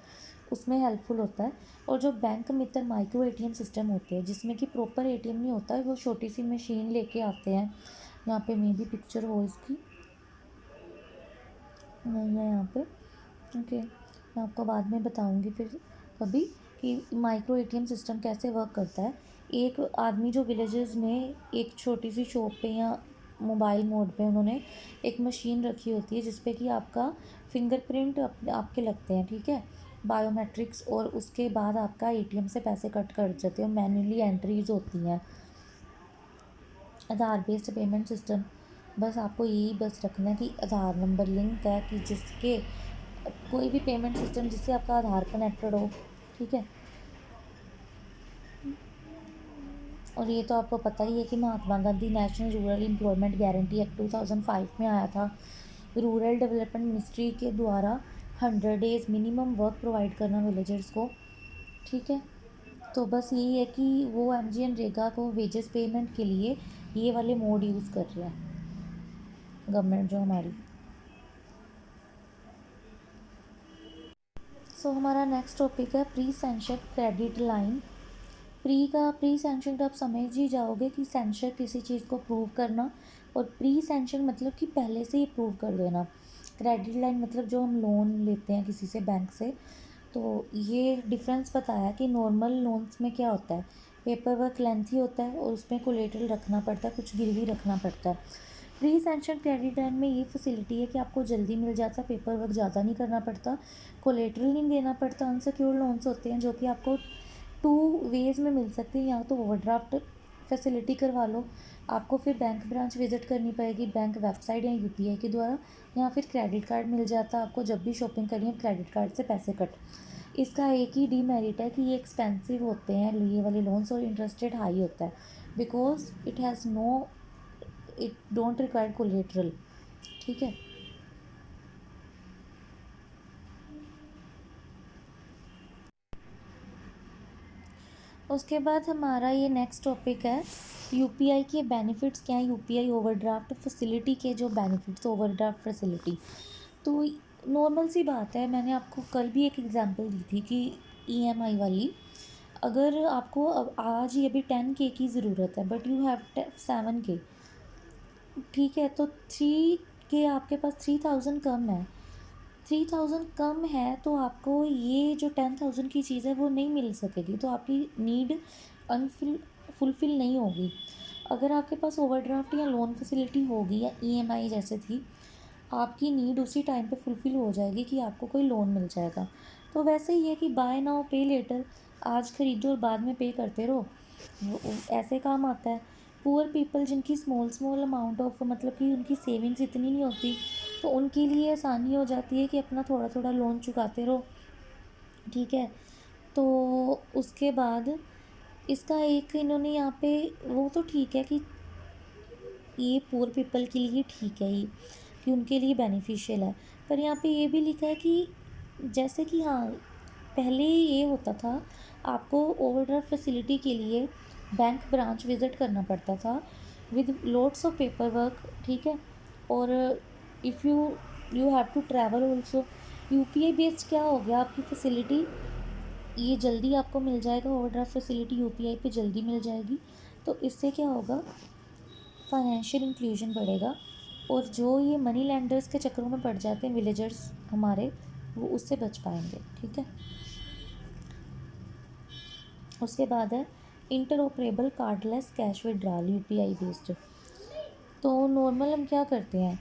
उसमें हेल्पफुल होता है। और जो बैंक मित्र माइक्रो एटीएम सिस्टम होते हैं, जिसमें कि प्रॉपर एटीएम नहीं होता है, वो छोटी सी मशीन लेके आते हैं। यहाँ पे मे भी पिक्चर हो इसकी, नहीं है यहाँ पे। ओके, मैं आपको बाद में बताऊँगी फिर कभी कि माइक्रो एटीएम सिस्टम कैसे वर्क करता है। एक आदमी जो विलेजेस में एक छोटी सी शॉप पे या मोबाइल मोड पे उन्होंने एक मशीन रखी होती है जिस पे कि आपका फिंगरप्रिंट आपके लगते हैं। ठीक है, बायोमेट्रिक्स, और उसके बाद आपका एटीएम से पैसे कट कर जाते हैं, मैन्युअली एंट्रीज होती हैं। आधार बेस्ड पेमेंट सिस्टम, बस आपको यही बस रखना है कि आधार नंबर लिंक है, कि जिसके कोई भी पेमेंट सिस्टम जिससे आपका आधार कनेक्टेड हो। ठीक है, और ये तो आपको पता ही है कि Mahatma Gandhi National Rural Employment Guarantee Act 2005 में आया था, रूरल डेवलपमेंट मिनिस्ट्री के द्वारा 100 डेज़ मिनिमम वर्क प्रोवाइड करना विलेजर्स को। ठीक है, तो बस यही है कि वो MGNरेगा को वेजेस पेमेंट के लिए ये वाले मोड यूज़ कर रहे हैं गवर्नमेंट जो हमारी। सो हमारा नेक्स्ट टॉपिक है pre sanction credit line. Pre sanction तो आप समझ ही जाओगे कि सेंशन किसी चीज़ को प्रूव करना, और प्री सेंशन मतलब कि पहले से ही प्रूव कर देना। क्रेडिट लाइन मतलब जो हम लोन लेते हैं किसी से बैंक से, तो ये डिफरेंस बताया कि नॉर्मल लोन्स में क्या होता है, पेपर वर्क लेंथी होता है और उसमें कोलेटरल रखना पड़ता है, कुछ गिरवी रखना पड़ता है। प्री सेंशन क्रेडिट लाइन में ये फैसिलिटी है कि आपको जल्दी मिल जाता, पेपर वर्क ज़्यादा नहीं करना पड़ता, कोलेटरल नहीं देना पड़ता। अनसिक्योर्ड लोन्स होते हैं जो कि आपको 2 वेज़ में मिल सकते हैं, या तो ओवरड्राफ्ट फैसिलिटी करवा लो, आपको फिर बैंक ब्रांच विज़िट करनी पड़ेगी बैंक वेबसाइट या UPI के द्वारा, या फिर क्रेडिट कार्ड मिल जाता है आपको, जब भी शॉपिंग करनी है क्रेडिट कार्ड से पैसे कट। इसका एक ही डीमेरिट है कि ये एक्सपेंसिव होते हैं ये वाले लोन्स, और इंटरेस्ट रेट हाई होता है because it don't require collateral. ठीक है, उसके बाद हमारा ये नेक्स्ट टॉपिक है UPI के बेनिफिट्स क्या हैं। UPI ओवरड्राफ्ट फैसिलिटी के जो बेनिफिट्स, ओवरड्राफ्ट फैसिलिटी तो नॉर्मल सी बात है, मैंने आपको कल भी एक एग्जांपल दी थी कि EMI वाली। अगर आपको अब आज ही अभी 10K की ज़रूरत है बट यू हैव 7K, ठीक है, तो 3K आपके पास 3000 कम है, 3000 कम है तो आपको ये जो 10,000 की चीज़ है वो नहीं मिल सकेगी, तो आपकी नीड फुलफ़िल नहीं होगी। अगर आपके पास ओवरड्राफ्ट या लोन फैसिलिटी होगी या EMI जैसे थी, आपकी नीड उसी टाइम पे फुलफ़िल हो जाएगी कि आपको कोई लोन मिल जाएगा। तो वैसे ही है कि बाय नाउ पे लेटर, आज खरीदो और बाद में पे करते रहो, ऐसे काम आता है। पुअर पीपल जिनकी स्मॉल अमाउंट ऑफ मतलब कि उनकी सेविंग्स इतनी नहीं होती, तो उनके लिए आसानी हो जाती है कि अपना थोड़ा थोड़ा लोन चुकाते रहो। ठीक है, तो उसके बाद इसका एक इन्होंने यहाँ पे, वो तो ठीक है कि ये पुअर पीपल के लिए ठीक है ये, कि उनके लिए बेनिफिशियल है, पर यहाँ पे ये भी लिखा है कि जैसे कि हाँ, पहले ये होता था आपको ओवरड्राफ्ट फैसिलिटी के लिए बैंक ब्रांच विज़िट करना पड़ता था with loads of paperwork. ठीक है, और if you have to travel also. UPI based क्या हो गया, आपकी फैसिलिटी ये जल्दी आपको मिल जाएगा, ओवरड्राफ्ट फैसिलिटी UPI पे जल्दी मिल जाएगी। तो इससे क्या होगा, फाइनेंशियल इंक्लूजन बढ़ेगा, और जो ये मनी लैंडर्स के चक्करों में पड़ जाते हैं विलेजर्स हमारे, वो उससे बच पाएंगे। ठीक है, उसके बाद है interoperable cardless cash withdrawal UPI based. तो नॉर्मल हम क्या करते हैं,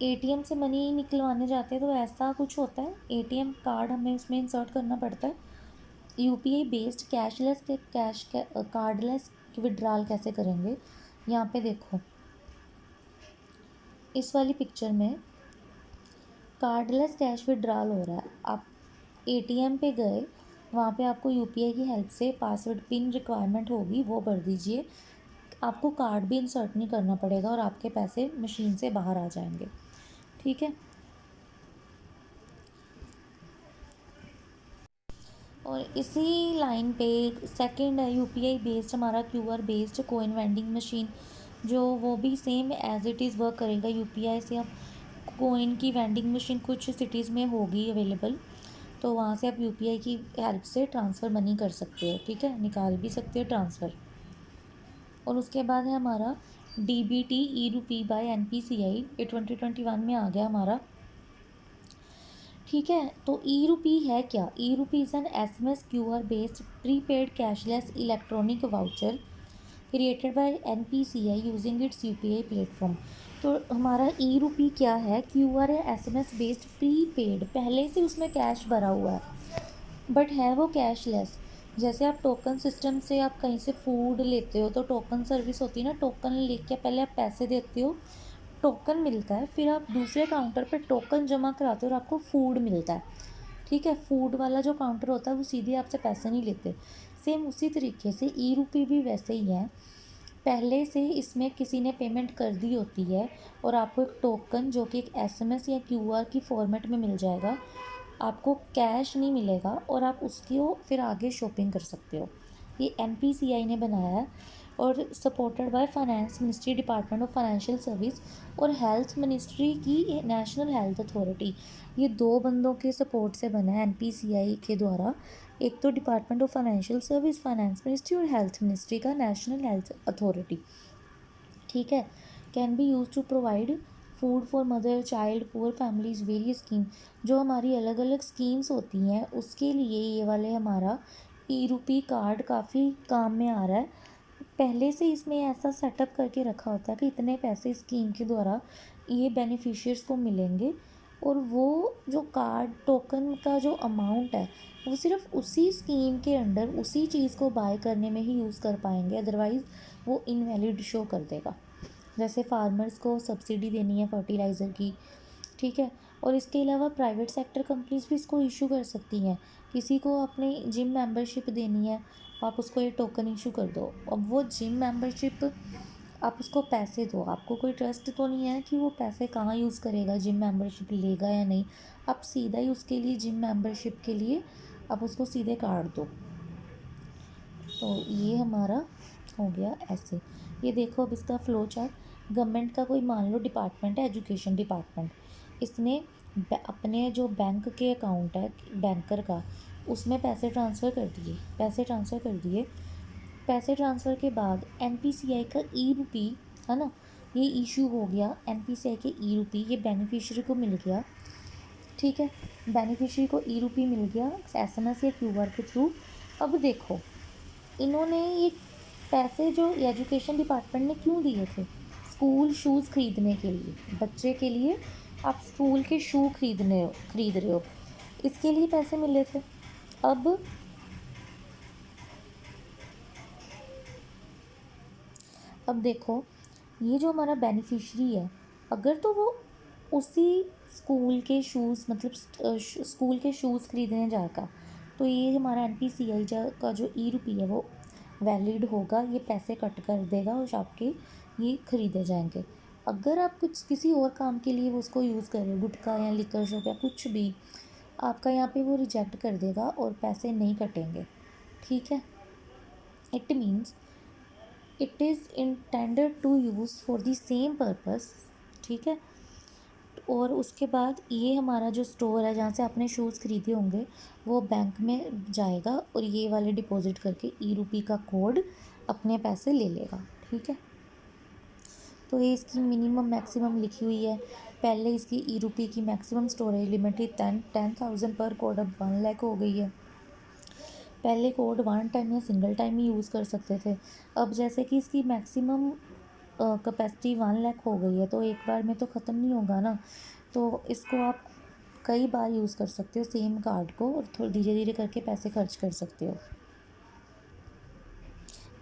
ATM से मनी निकलवाने जाते हैं तो ऐसा कुछ होता है, ATM कार्ड हमें उसमें इंसर्ट करना पड़ता है। UPI बेस्ड कार्डलेस विड्रॉल कैसे करेंगे, यहाँ पे देखो इस वाली पिक्चर में कार्डलेस कैश विड्रॉल हो रहा है। आप ATM पे गए, वहाँ पे आपको UPI की हेल्प से पासवर्ड पिन रिक्वायरमेंट होगी, वो भर दीजिए, आपको कार्ड भी इंसर्ट नहीं करना पड़ेगा और आपके पैसे मशीन से बाहर आ जाएंगे। ठीक है, और इसी लाइन पे सेकंड है UPI बेस्ड हमारा QR based coin vending machine, जो वो भी same as it is work करेगा। UPI से आप कोइन की वेंडिंग मशीन कुछ सिटीज़ में होगी अवेलेबल, तो वहाँ से आप UPI की हेल्प से ट्रांसफ़र मनी कर सकते हो। ठीक है, निकाल भी सकते हो ट्रांसफ़र। और उसके बाद है हमारा DBT E-Rupee बाय NPCI, ये 2021 में आ गया हमारा। ठीक है, तो E-Rupee है क्या, E-Rupee is an SMS QR based prepaid cashless electronic voucher created by NPCI using its UPI platform. तो हमारा E-Rupee क्या है, QR है SMS बेस्ड प्रीपेड, पहले से उसमें कैश भरा हुआ है बट है वो कैशलेस। जैसे आप टोकन सिस्टम से आप कहीं से फूड लेते हो तो टोकन सर्विस होती है ना, टोकन लेके पहले आप पैसे देते हो, टोकन मिलता है, फिर आप दूसरे काउंटर पर टोकन जमा कराते हो और आपको फूड मिलता है। ठीक है, फूड वाला जो काउंटर होता है वो सीधे आपसे पैसे नहीं लेते। सेम उसी तरीके से E-Rupee भी वैसे ही है पहले से इसमें किसी ने पेमेंट कर दी होती है और आपको एक टोकन जो कि एक एसएमएस या क्यूआर की फॉर्मेट में मिल जाएगा, आपको कैश नहीं मिलेगा और आप उसकी फिर आगे शॉपिंग कर सकते हो। ये एनपीसीआई ने बनाया है और supported by finance ministry, department of financial service और हेल्थ मिनिस्ट्री की नेशनल हेल्थ अथॉरिटी। ये दो बंदों के सपोर्ट से बना है एनपीसीआई के द्वारा। एक तो department of financial service, finance ministry और हेल्थ मिनिस्ट्री का नेशनल हेल्थ अथॉरिटी। ठीक है। Can be use to provide food for mother, child, poor families, various scheme. जो हमारी अलग अलग स्कीम्स होती हैं उसके लिए ये वाले हमारा ई रूपी कार्ड काफ़ी काम में आ रहा है। पहले से इसमें ऐसा सेटअप करके रखा होता है कि इतने पैसे स्कीम के द्वारा ये बेनिफिशियर्स को मिलेंगे और वो जो कार्ड टोकन का जो अमाउंट है वो सिर्फ उसी स्कीम के अंडर उसी चीज़ को बाय करने में ही यूज़ कर पाएंगे, अदरवाइज़ वो इनवैलिड शो कर देगा। जैसे फार्मर्स को सब्सिडी देनी है फर्टिलाइज़र की, ठीक है। और इसके अलावा प्राइवेट सेक्टर कंपनीज भी इसको इशू कर सकती हैं। किसी को अपनी जिम मेंबरशिप देनी है, आप उसको ये टोकन इशू कर दो। अब वो जिम मेंबरशिप आप उसको पैसे दो, आपको कोई ट्रस्ट तो नहीं है कि वो पैसे कहाँ यूज़ करेगा, जिम मेंबरशिप लेगा या नहीं। आप सीधा ही उसके लिए जिम मेंबरशिप के लिए आप उसको सीधे काट दो। तो ये हमारा हो गया ऐसे। ये देखो अब इसका फ्लो चार्ट। गवर्नमेंट का कोई मान लो डिपार्टमेंट है, एजुकेशन डिपार्टमेंट, इसने अपने जो बैंक के अकाउंट है बैंकर का, उसमें पैसे ट्रांसफ़र कर दिए। पैसे ट्रांसफ़र के बाद एनपीसीआई का ई रूपी है ना, ये इशू हो गया। एनपीसीआई के ई रूपी ये बेनिफिशियरी को मिल गया। ठीक है, बेनिफिशियरी को ई रूपी मिल गया एसएमएस या क्यूआर के थ्रू। अब देखो इन्होंने ये पैसे जो एजुकेशन डिपार्टमेंट ने क्यों दिए थे, स्कूल शूज़ खरीदने के लिए, बच्चे के लिए आप स्कूल के शू खरीद रहे हो, इसके लिए पैसे मिले थे। अब देखो ये जो हमारा बेनिफिशरी है, अगर तो वो उसी स्कूल के शूज़ मतलब स्कूल के शूज़ खरीदने जाएगा, तो ये हमारा एनपीसीआई का जो ई रूपी है वो वैलिड होगा, ये पैसे कट कर देगा और आपके ये खरीदे जाएंगे। अगर आप कुछ किसी और काम के लिए वो उसको यूज़ कर रहे हो, गुटखा या लिकर शॉप या कुछ भी, आपका यहाँ पे वो रिजेक्ट कर देगा और पैसे नहीं कटेंगे। ठीक है, it means it is intended to use for the same purpose. ठीक है, और उसके बाद ये हमारा जो स्टोर है जहाँ से आपने शूज़ खरीदे होंगे वो बैंक में जाएगा और ये वाले डिपॉजिट करके ई रूपी का कोड अपने पैसे ले लेगा। ठीक है, तो ये इसकी मिनिमम मैक्सिमम लिखी हुई है। पहले इसकी ई रूपी की मैक्सिमम स्टोरेज लिमिट थी 10,000 पर कोड, अब 1 लाख हो गई है। पहले कोड 1 टाइम या सिंगल टाइम ही यूज़ कर सकते थे, अब जैसे कि इसकी मैक्सिमम कैपेसिटी 1 लाख हो गई है तो एक बार में तो ख़त्म नहीं होगा ना, तो इसको आप कई बार यूज़ कर सकते हो सेम कार्ड को और थोड़ा धीरे धीरे करके पैसे खर्च कर सकते हो।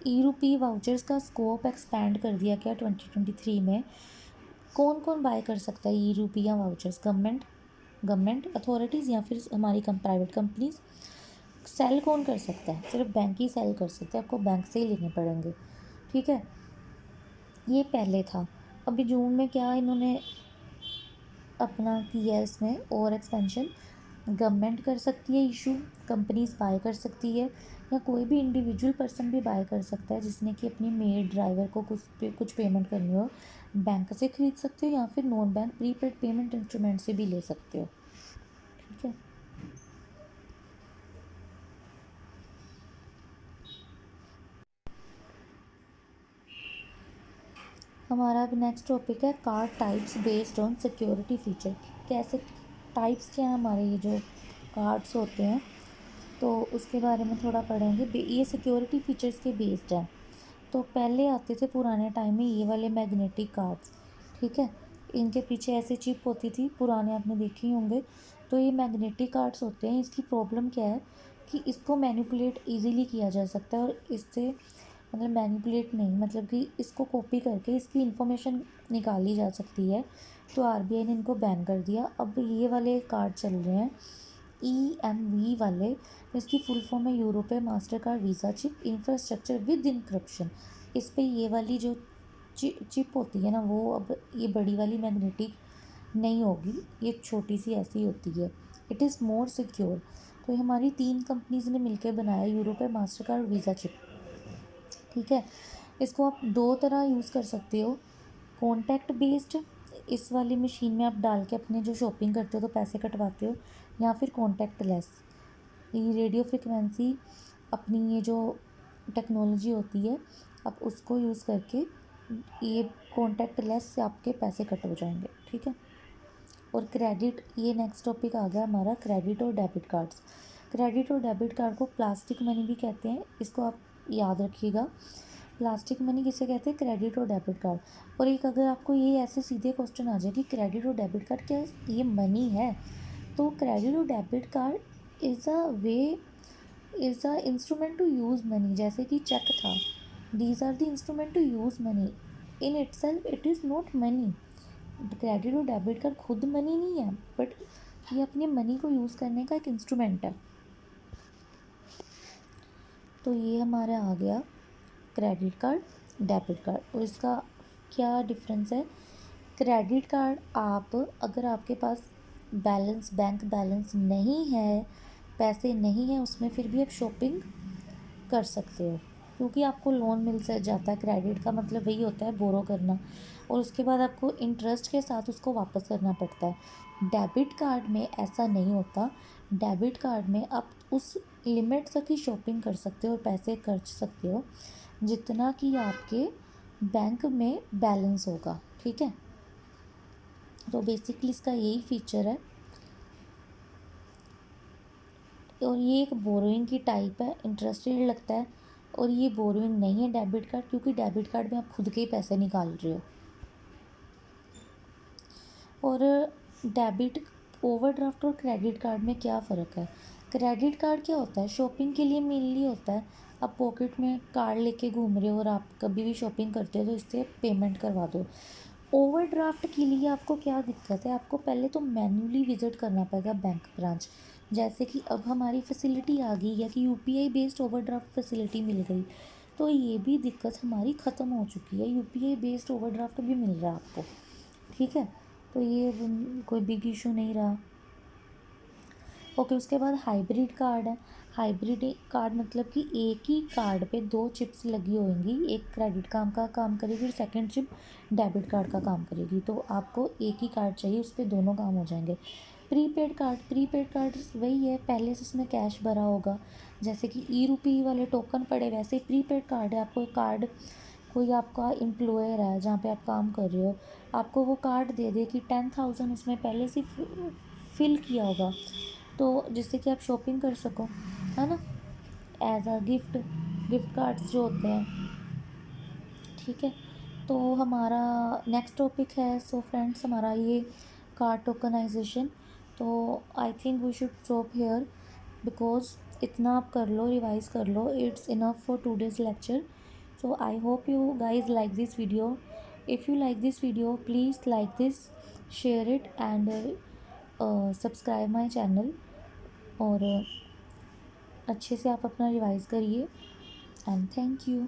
ई रूपी वाउचर्स का स्कोप एक्सपैंड कर दिया गया 2023 में। कौन कौन बाय कर सकता है ई रूपी या वाउचर्स? गवर्नमेंट अथॉरिटीज़ या फिर हमारी प्राइवेट कंपनीज। सेल कौन कर सकता है? सिर्फ बैंक ही सेल कर सकते हैं, आपको बैंक से ही लेने पड़ेंगे। ठीक है, ये पहले था। अभी जून में क्या इन्होंने अपना किया है इसमें और एक्सपेंशन, गवर्नमेंट कर सकती है इशू, कंपनीज बाय कर सकती है या कोई भी इंडिविजुअल पर्सन भी बाय कर सकता है जिसने कि अपनी मेड ड्राइवर को कुछ पेमेंट करनी हो, बैंक से खरीद सकते हो या फिर non bank prepaid payment instrument से भी ले सकते हो। ठीक है, हमारा अब नेक्स्ट टॉपिक है card types based on security feature. कैसे टाइप्स क्या हैं हमारे ये जो कार्ड्स होते हैं, तो उसके बारे में थोड़ा पढ़ेंगे। ये सिक्योरिटी फीचर्स के बेस्ड है। तो पहले आते थे पुराने टाइम में ये वाले मैग्नेटिक कार्ड्स। ठीक है, इनके पीछे ऐसी चिप होती थी, पुराने आपने देखे ही होंगे। तो ये मैग्नेटिक कार्ड्स होते हैं, इसकी प्रॉब्लम क्या है कि इसको मैनिपुलेट इजीली किया जा सकता है और इससे मतलब मैनिपुलेट नहीं, मतलब कि इसको कॉपी करके इसकी इंफॉर्मेशन निकाली जा सकती है। तो आरबीआई ने इनको बैन कर दिया। अब ये वाले कार्ड चल रहे हैं EMV वाले, इसकी फुल फॉर्म है Europay master card visa chip infrastructure with encryption. इस पे ये वाली जो चिप होती है ना, वो अब ये बड़ी वाली मैग्नेटिक नहीं होगी, ये छोटी सी ऐसी होती है। It is more secure. तो ये हमारी 3 कंपनीज़ ने मिलकर बनाया यूरो पे मास्टर कार्ड वीज़ा चिप। ठीक है, इसको आप 2 तरह यूज़ कर सकते हो। कॉन्टैक्ट बेस्ड, इस वाली मशीन में आप डाल के अपने जो शॉपिंग करते हो तो पैसे कटवाते हो, या फिर कॉन्टैक्ट लेस, ये रेडियो फ्रिक्वेंसी अपनी ये जो टेक्नोलॉजी होती है आप उसको यूज़ करके ये कॉन्टैक्ट लेस से आपके पैसे कट हो जाएंगे। ठीक है, और क्रेडिट, ये नेक्स्ट टॉपिक आ गया हमारा क्रेडिट और डेबिट कार्ड्स। क्रेडिट और डेबिट कार्ड को प्लास्टिक मनी भी कहते हैं, इसको आप याद रखिएगा। प्लास्टिक मनी किसे कहते हैं? क्रेडिट और डेबिट कार्ड। और एक अगर आपको ये ऐसे सीधे क्वेश्चन आ जाए कि क्रेडिट और डेबिट कार्ड क्या ये मनी है, तो क्रेडिट और debit card is a instrument to use money, जैसे कि चेक था। These are the instrument to use money, in itself it is not money. Credit और डेबिट कार्ड खुद मनी नहीं है, बट ये अपनी मनी को यूज़ करने का एक इंस्ट्रूमेंट है। तो ये हमारा आ गया क्रेडिट कार्ड डेबिट कार्ड। और इसका क्या डिफरेंस है? क्रेडिट कार्ड आप, अगर आपके पास बैलेंस, बैंक बैलेंस नहीं है, पैसे नहीं हैं उसमें, फिर भी आप शॉपिंग कर सकते हो, क्योंकि आपको लोन मिल से जाता है। क्रेडिट का मतलब वही होता है बोरो करना, और उसके बाद आपको इंटरेस्ट के साथ उसको वापस करना पड़ता है। डेबिट कार्ड में ऐसा नहीं होता। डेबिट कार्ड में आप उस लिमिट तक ही शॉपिंग कर सकते हो और पैसे खर्च सकते हो जितना कि आपके बैंक में बैलेंस होगा। ठीक है, तो बेसिकली इसका यही फीचर है। और ये एक बोरोइंग की टाइप है, इंटरेस्ट रेट लगता है, और ये बोरोइंग नहीं है डेबिट कार्ड, क्योंकि डेबिट कार्ड में आप खुद के ही पैसे निकाल रहे हो। और डेबिट, ओवरड्राफ्ट और क्रेडिट कार्ड में क्या फ़र्क है? क्रेडिट कार्ड क्या होता है? शॉपिंग के लिए मेनली होता है। आप पॉकेट में कार्ड लेके घूम रहे हो और आप कभी भी शॉपिंग करते हो तो इससे पेमेंट करवा दो। ओवरड्राफ्ट के लिए आपको क्या दिक्कत है? आपको पहले तो मैन्युअली विज़िट करना पड़ेगा बैंक ब्रांच। जैसे कि अब हमारी फैसिलिटी आ गई है कि यूपीआई बेस्ड ओवरड्राफ्ट फैसिलिटी मिल गई, तो ये भी दिक्कत हमारी ख़त्म हो चुकी है, यूपीआई बेस्ड ओवरड्राफ्ट भी मिल रहा है आपको। ठीक है, तो ये कोई बिग इशू नहीं रहा। ओके, उसके बाद हाइब्रिड कार्ड है। हाइब्रिड कार्ड मतलब कि एक ही कार्ड पे 2 चिप्स लगी होंगी, एक क्रेडिट का काम करेगी और सेकंड चिप डेबिट कार्ड का काम करेगी। तो आपको एक ही कार्ड चाहिए, उस पर दोनों काम हो जाएंगे। प्रीपेड कार्ड वही है, पहले से उसमें कैश भरा होगा, जैसे कि ई-रुपी वाले टोकन पड़े, वैसे ही प्रीपेड कार्ड है। आपको कार्ड, कोई आपका एम्प्लॉयर है जहाँ पे आप काम कर रहे हो, आपको वो कार्ड दे दे कि 10,000 उसमें पहले से फिल किया होगा, तो जिससे कि आप शॉपिंग कर सको, है ना, एज अ गिफ्ट कार्ड्स जो होते हैं। ठीक है, तो हमारा नेक्स्ट टॉपिक है, सो फ्रेंड्स, हमारा ये कार्ड टोकनाइजेशन। तो I think we should stop here, because इतना आप कर लो, रिवाइज कर लो, it's enough for today's lecture. So I hope you guys like this video. If you like this video please like this, share it and subscribe my channel. और अच्छे से आप अपना रिवाइज करिए, एंड थैंक यू।